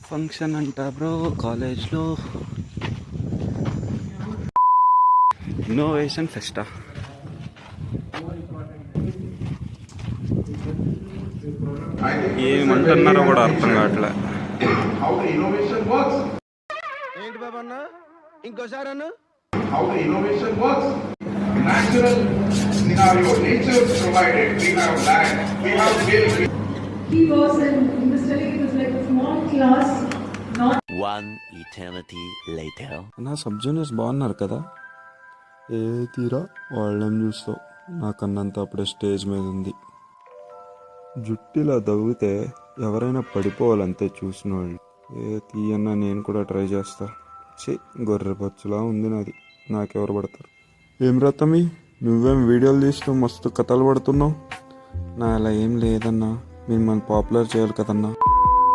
Function అంట bro కాలేజ్లో innovation ఫెస్టా. ఏమంటున్నారో కూడా అర్థం కావట్లే. ఏంటి బాబా అన్న ఇంకోసారి అన్న how the innovation works. Natural scenario, nature provided. We have land, we have built. He was studying, it was like a small class, not One eternity later. నా సబ్ జూనియర్స్ బాగున్నారు కదా. ఏ తీరా వాళ్ళని చూస్తావు, నాకన్నంత అప్పుడే స్టేజ్ మీద ఉంది. జుట్టిలా దవ్వితే ఎవరైనా పడిపోవాలంతే చూసిన వాళ్ళు. ఏ తీయన్నా నేను కూడా ట్రై చేస్తా. గొర్రె పచ్చులా ఉంది నాది, నాకెవరు పడతారు. ఏం రతమి, నువ్వేం వీడియోలు తీస్తూ మస్తు కథలు పడుతున్నావు. నా అలా ఏం లేదన్నా, మిమ్మల్ని పాపులర్ చేయాలి కదన్నా.